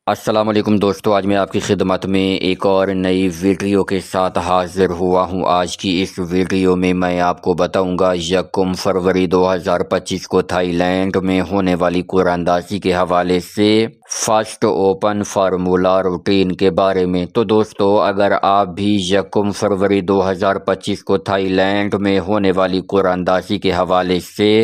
السلام علیکم دوستو، آج میں آپ کی خدمت میں ایک اور نئی ویڈیو کے ساتھ حاضر ہوا ہوں۔ آج کی اس ویڈیو میں آپ کو بتاؤں گا 1 فروری 2025 کو تھائی لینڈ میں ہونے والی قراندازی کے حوالے سے فرسٹ اوپن فارمولا روٹین کے بارے میں۔ تو دوستو، اگر آپ بھی 1 فروری 2025 کو تھائی لینڈ میں ہونے والی قراندازی کے حوالے سے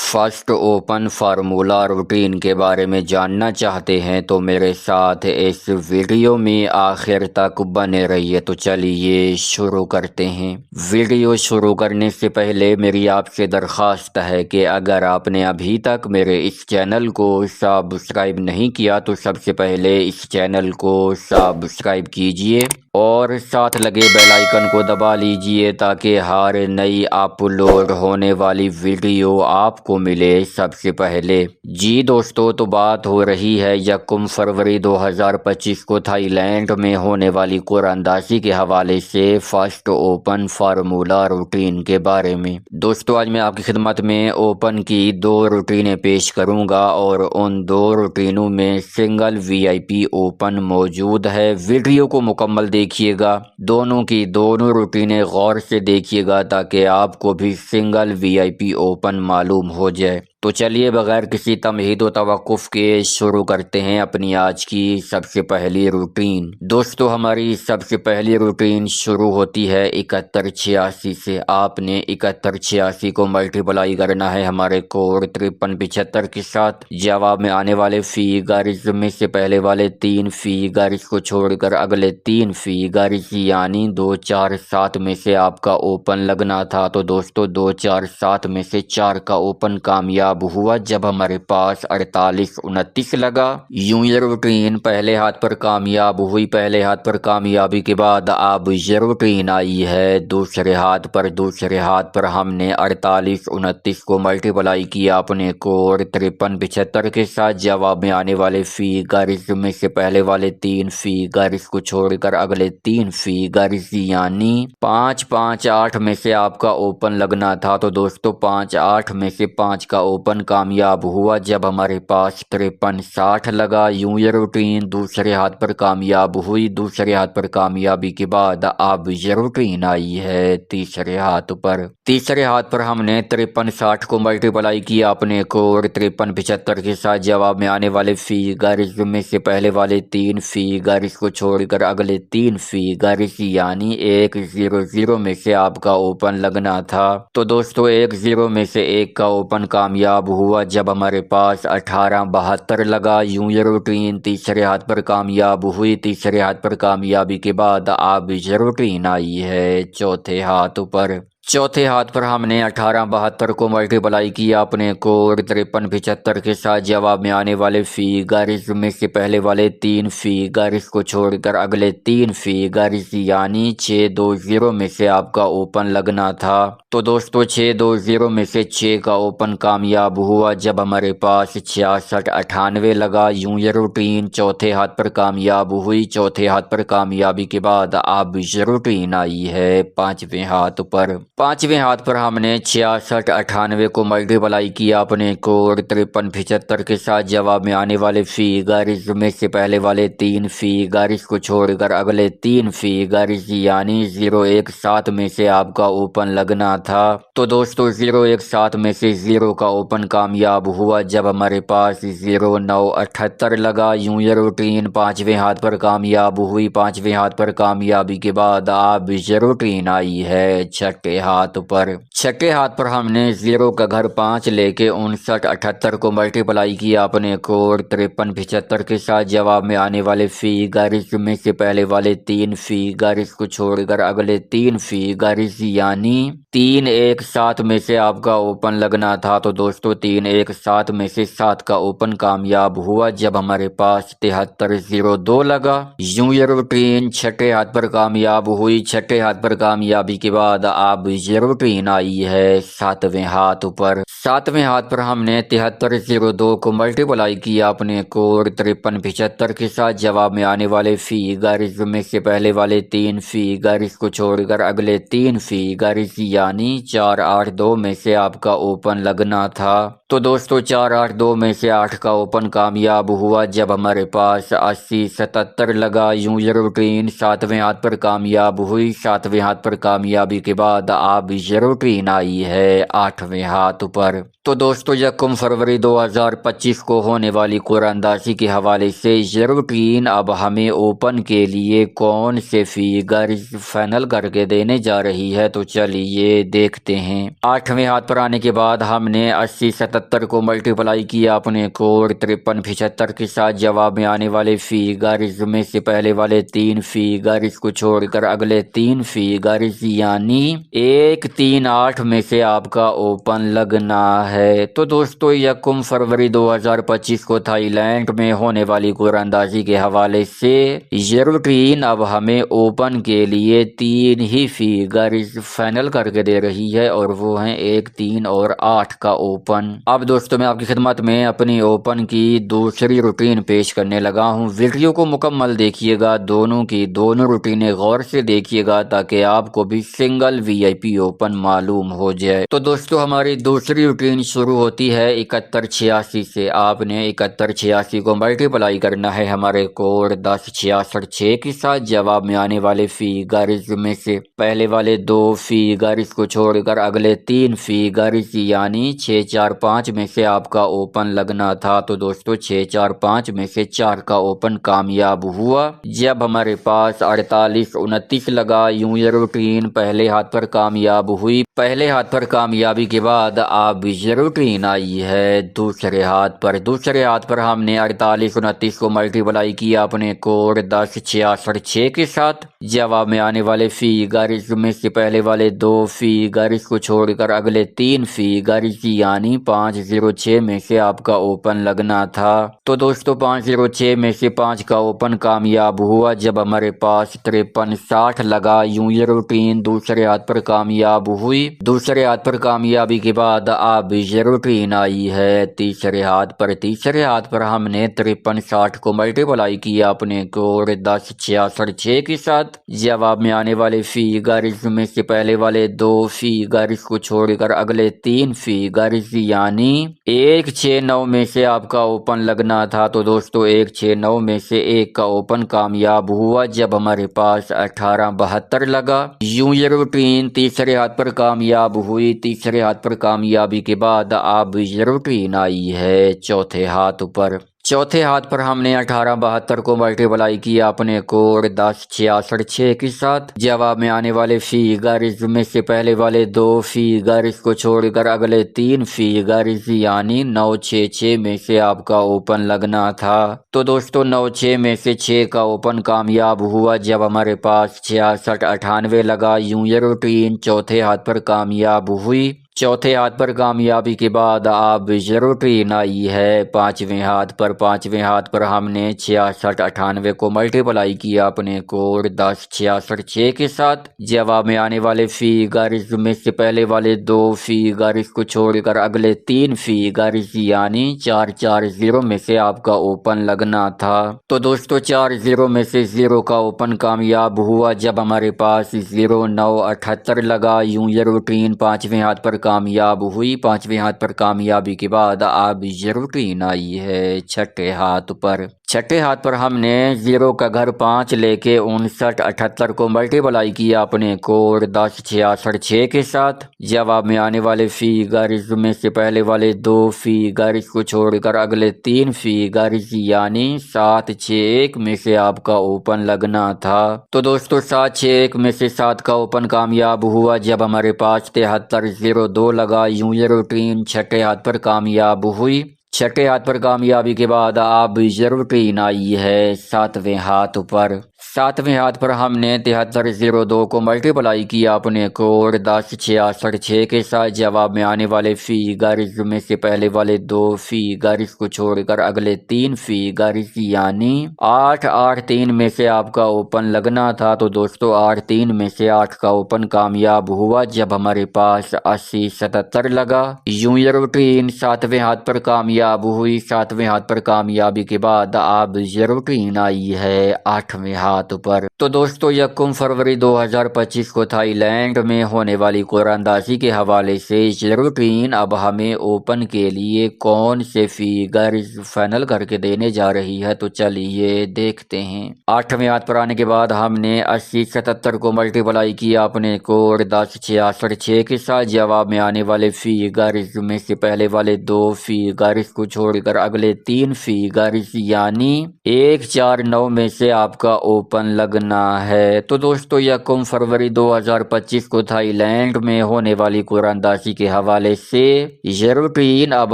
فرسٹ اوپن فارمولا روٹین کے بارے میں جاننا چاہتے ہیں تو میرے ساتھ اس ویڈیو میں آخر تک بنے رہیے۔ تو چلیے شروع کرتے ہیں۔ ویڈیو شروع کرنے سے پہلے میری آپ سے درخواست ہے کہ اگر آپ نے ابھی تک میرے اس چینل کو سبسکرائب نہیں کیا تو سب سے پہلے اس چینل کو سبسکرائب کیجئے اور ساتھ لگے بیل آئیکن کو دبا لیجئے تاکہ ہر نئی اپلوڈ ہونے والی ویڈیو آپ کو ملے سب سے پہلے۔ جی دوستو، تو بات ہو رہی ہے 1 فروری 2025 کو تھائی لینڈ میں ہونے والی قراندازی کے حوالے سے فرسٹ اوپن فارمولا روٹین کے بارے میں۔ دوستو، آج میں آپ کی خدمت میں اوپن کی 2 روٹینیں پیش کروں گا اور ان 2 روٹینوں میں سنگل وی آئی پی اوپن موجود ہے۔ ویڈیو کو مکمل دیکھیے گا، دونوں کی دونوں روٹینیں غور سے دیکھیے گا تاکہ آپ کو بھی سنگل وی آئی پی اوپن معلوم ہو جائے۔ تو چلیے بغیر کسی تمہید و توقف کے شروع کرتے ہیں اپنی آج کی سب سے پہلی روٹین۔ دوستو، ہماری سب سے پہلی روٹین شروع ہوتی ہے 7186 سے۔ آپ نے 7186 کو ملٹیپلائی کرنا ہے ہمارے کوڈ 5375 کے ساتھ۔ جواب میں آنے والے فیگرز میں سے پہلے والے 3 فیگرز کو چھوڑ کر اگلے 3 فیگرز یعنی 2 4 7 میں سے آپ کا اوپن لگنا تھا۔ تو دوستو 2 4 7 میں سے 4 کا اوپن کامیاب ہوا جب ہمارے پاس 48 29 لگا۔ یوں یہ روٹین پہلے ہاتھ پر کامیاب ہوئی۔ پہلے ہاتھ پر کامیابی کے بعد اب یہ روٹین آئی ہے دوسرے ہاتھ پر۔ دوسرے ہاتھ پر ہم نے 48 29 کو ملٹیپلائی کیا اپنے کوڈ 5375 کے ساتھ۔ جواب میں آنے والے فیگرز میں سے پہلے والے 3 فیگرز کو چھوڑ کر اگلے 3 فیگرز یعنی 5 5 8 میں سے آپ کا اوپن لگنا تھا۔ تو دوستو 5 8 میں سے 5 کا اوپن کامیاب ہوا جب ہمارے پاس 53 60 لگا۔ یوں یہ روٹین دوسرے ہاتھ پر کامیاب ہوئی۔ دوسرے ہاتھ پر کامیابی کے بعد اب یہ روٹین آئی ہے تیسرے ہاتھ پر۔ تیسرے ہاتھ پر ہم نے 53 60 کو ملٹیپلائی کیا اپنے کوڈ 5375 کے ساتھ۔ جواب میں آنے والے فیگرز میں سے پہلے والے 3 فیگرز کو چھوڑ کر اگلے 3 فیگرز یعنی 1 0 0 میں سے آپ کا اوپن لگنا تھا۔ تو دوستو 1 0 میں سے 1 کا اوپن کامیاب ہوا جب ہمارے پاس 18 72 لگا۔ یوں یہ روٹین تیسرے ہاتھ پر کامیاب ہوئی۔ تیسرے ہاتھ پر کامیابی کے بعد اب یہ روٹین آئی ہے چوتھے ہاتھ پر۔ چوتھے ہاتھ پر ہم نے 18 72 کو ملٹیپلائی کیا اپنے کوڈ 5375 کے ساتھ۔ جواب میں آنے والے فیگرز میں سے پہلے والے 3 فیگرز کو چھوڑ کر اگلے 3 فیگرز یعنی 6 2 0 میں سے آپ کا اوپن لگنا تھا۔ تو دوستو 6 2 0 میں سے 6 کا اوپن کامیاب ہوا جب ہمارے پاس 66 98 لگا۔ یوں یہ روٹین چوتھے ہاتھ پر کامیاب ہوئی۔ چوتھے ہاتھ پر کامیابی کے بعد اب یہ روٹین آئی ہے پانچویں ہاتھ پر۔ پانچویں ہاتھ پر ہم نے 66 98 کو ملٹیپلائی کیا اپنے کوڈ 5375 کے ساتھ۔ جواب میں آنے والے فیگرز میں سے پہلے والے 3 فیگرز کو چھوڑ کر اگلے 3 فیگرز یعنی 0 1 7 میں سے آپ کا اوپن لگنا تھا۔ تو دوستو 0 1 7 میں سے 0 کا اوپن کامیاب ہوا جب ہمارے پاس 0 9 78 لگا۔ یوں یہ روٹین پانچویں ہاتھ پر کامیاب ہوئی۔ پانچویں ہاتھ پر کامیابی کے بعد اب یہ روٹین آئی ہے چھٹے ہاتھ پر۔ چھٹے ہاتھ پر ہم نے 0 کا گھر 5 لے کے 59 78 کو ملٹیپلائی کیا اپنے کوڈ 5375 کے ساتھ۔ جواب میں آنے والے فیگرز میں سے پہلے والے 3 فیگرز کو چھوڑ کر اگلے 3 فیگرز یعنی 3 1 7 میں سے آپ کا اوپن لگنا تھا۔ تو دوستو 3 1 7 میں سے 7 کا اوپن کامیاب ہوا جب ہمارے پاس 73 02 لگا۔ یوں یہ روٹین چھٹے ہاتھ پر کامیاب ہوئی۔ چھٹے ہاتھ پر کامیابی کے بعد اب یہ روٹین آئی आई है 7वें हाथ पर। 7वें हाथ पर हमने 7302 को मल्टीप्लाई किया अपने कोड 5375 के साथ। जवाब में आने वाले फिगर्स में से पहले वाले 3 फिगर्स को छोड़कर अगले 3 फिगर्स यानी 482 में से आपका ओपन लगना था। तो दोस्तों 482 में से 8 का ओपन कामयाब हुआ जब हमारे पास 8077 लगा। यूं ये रूटीन 7वें हाथ पर कामयाब हुई। 7वें हाथ पर कामयाबी के बाद अब ये रूटीन आई है 8वें हाथ पर। तो दोस्तों 1 फरवरी 2025 को होने वाली कुरानदासी के हवाले से ये रूटीन अब हमें ओपन के लिए कौन से फिगर्स फाइनल करके देने जा रही है, तो चलिए देखते हैं। 8वें हाथ पर आने के बाद हमने 8077 को मल्टीप्लाई किया अपने कोड 5375 के साथ। जवाब में आने वाले फिगर्स में से पहले वाले 3 फिगर्स को छोड़कर अगले 3 फिगर्स यानी 138 में से आपका ओपन लगना है। तो दोस्तों 1 फरवरी 2025 को थाईलैंड में होने वाली कुरानदाजी के हवाले से ये रूटीन अब हमें ओपन के लिए 3 ही फिगर्स फाइनल करके दे रही है और वो हैं 1, 3 और 8 का ओपन। अब दोस्तों मैं आपकी खिदमत में अपनी ओपन की दूसरी रूटीन पेश करने लगा हूँ। वीडियो को मुकम्मल देखिएगा, दोनों की दोनों रूटीनें गौर से देखिएगा ताकि आपको भी सिंगल वीआईपी ओपन मालूम हो जाए। तो दोस्तों हमारी दूसरी रूटीन शुरू होती है 7186 से। आपने 7186 को मल्टीप्लाई करना है हमारे कोड 10666 के साथ। जवाब में आने वाले फिगर्स में से पहले वाले 2 फिगर्स को छोड़कर अगले 3 फिगर्स यानी 645 में से आपका ओपन लगना था। तो दोस्तों 645 में से 4 का ओपन कामयाब हुआ जब हमारे पास 4829 लगा। यूं ये रूटीन पहले हाथ पर कामयाब हुई। पहले हाथ पर कामयाबी के बाद अब ये रूटीन आई है दूसरे हाथ पर। दूसरे हाथ पर हमने 4829 को मल्टीप्लाई किया अपने कोड 10666 के साथ। जवाब में आने वाले फिगर्स में से पहले वाले 2 फिगर्स को छोड़कर अगले 3 फिगर्स यानी 506 में से आपका ओपन लगना था। तो दोस्तों 506 में से 5 का ओपन कामयाब हुआ जब हमारे पास 5360 लगा। यूं ये रूटीन दूसरे हाथ पर कामयाब हुई। दूसरे हाथ पर कामयाबी के बाद अब ये रूटीन आई है तीसरे हाथ पर। तीसरे हाथ पर हमने 5360 को मल्टीप्लाई किया अपने कोड 10666 के साथ। जवाब में आने वाले फिगर्स में से पहले वाले 2 फिगर्स को छोड़कर अगले 3 फिगर्स यानी 169 में से आपका ओपन लगना था। तो दोस्तों 169 में से 1 का ओपन कामयाब हुआ जब हमारे पास 1872 लगा। यूं ये रूटीन तीसरे हाथ पर कामयाब हुई। तीसरे हाथ पर कामयाबी के बाद अब ये रूटीन आई है चौथे हाथ पर। चौथे हाथ पर हमने 1872 को मल्टीप्लाई किया अपने कोड 10666 के साथ। जवाब में आने वाले फिगर्स में से पहले वाले 2 फिगर्स को छोड़कर अगले 3 फिगर्स यानी 966 में से आपका ओपन लगना था। तो दोस्तों 96 में से 6 का ओपन कामयाब हुआ जब हमारे पास 6698 लगा। यूं ये रूटीन चौथे हाथ पर कामयाब हुई। चौथे हाथ पर कामयाबी के बाद अब ये रूटीन आई है 5वें हाथ पर। 5वें हाथ पर हमने 6698 को मल्टीप्लाई किया अपने कोड 10666 के साथ। जवाब में आने वाले फिगर्स में से पहले वाले 2 फिगर्स को छोड़कर अगले 3 फिगर्स यानी 440 में से आपका ओपन लगना था। तो दोस्तों 40 में से 0 का ओपन कामयाब हुआ जब हमारे पास 0978 लगा। यूं ये रूटीन 5वें हाथ पर कामयाब हुई। 5वें हाथ पर कामयाबी के बाद अब ये रूटीन आई है छठे हाथ पर। छठे हाथ पर हमने 0 का घर 5 लेके 5978 को मल्टीप्लाई किया अपने कोड 10666 के साथ। जवाब में आने वाले फिगर्स में से पहले वाले 2 फिगर्स को छोड़कर अगले 3 फिगर्स यानी 761 में से आपका ओपन लगना था। तो दोस्तों 761 में से 7 का ओपन कामयाब हुआ जब हमारे पास 7302 लगा। यूं ये रूटीन छठे हाथ पर कामयाब हुई। छठे हाथ पर कामयाबी के बाद अब ये रूटीन आई है 7वें हाथ पर। 7वें हाथ पर हमने 7302 को मल्टीप्लाई किया अपने कोड 1066 के साथ। जवाब में आने वाले फिगर्स में से पहले वाले 2 फिगर्स को छोड़कर अगले 3 फिगर्स यानी 8, 8, 3 में से आपका ओपन लगना था। तो दोस्तों 8, 3 में से 8 का ओपन कामयाब हुआ जब हमारे पास 80, 77 लगा। यूं ये रूटीन 7वें हाथ पर कामयाब हुई। 7वें हाथ पर कामयाबी के बाद अब ये रूटीन आई है 8वें हाथ पर। तो दोस्तों 1 फरवरी 2025 को थाईलैंड में होने वाली कुरानदाजी के हवाले से ये रूटीन अब हमें ओपन के लिए कौन से फिगर्स फाइनल करके देने जा रही है, तो चलिए देखते हैं। 8वें हाथ पर आने के बाद हमने 80, 77 को मल्टीप्लाई किया अपने कोड 1066 के साथ। जवाब में आने वाले फिगर्स में से पहले वाले 2 फिगर्स को छोड़कर अगले 3 फिगर्स यानी 1, 4, 9 में से आपका ओपन लगना है। तो दोस्तों 1 फरवरी 2025 को थाईलैंड में होने वाली कुरानदाजी के हवाले से ये रूटीन अब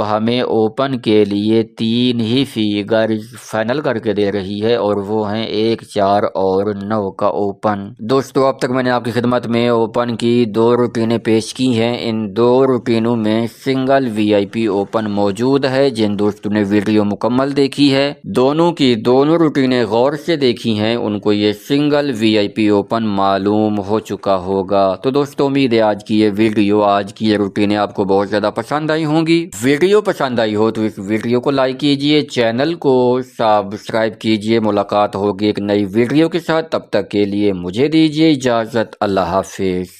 हमें ओपन के लिए 3 ही फिगर्स फाइनल करके दे रही है और वो हैं 1, 4 और 9 का ओपन। दोस्तों अब तक मैंने आपकी खिदमत में ओपन की 2 रूटीनें पेश की हैं। इन 2 रूटीनों में सिंगल VIP ओपन मौजूद है। जिन दोस्तों ने वीडियो मुकम्मल देखी है, दोनों की दोनों रूटीनें गौर से देखी हैं, उनको ये सिंगल VIP ओपन मालूम हो चुका होगा। तो दोस्तों उम्मीद है आज की ये रूटीनें आपको बहुत ज़्यादा पसंद आई होंगी। वीडियो पसंद आई हो तो इस वीडियो को लाइक कीजिए, चैनल को सब्सक्राइब कीजिए। मुलाकात होगी एक नई वीडियो के साथ, तब तक के लिए मुझे दीजिए इजाज़त। अल्लाह हाफिज़।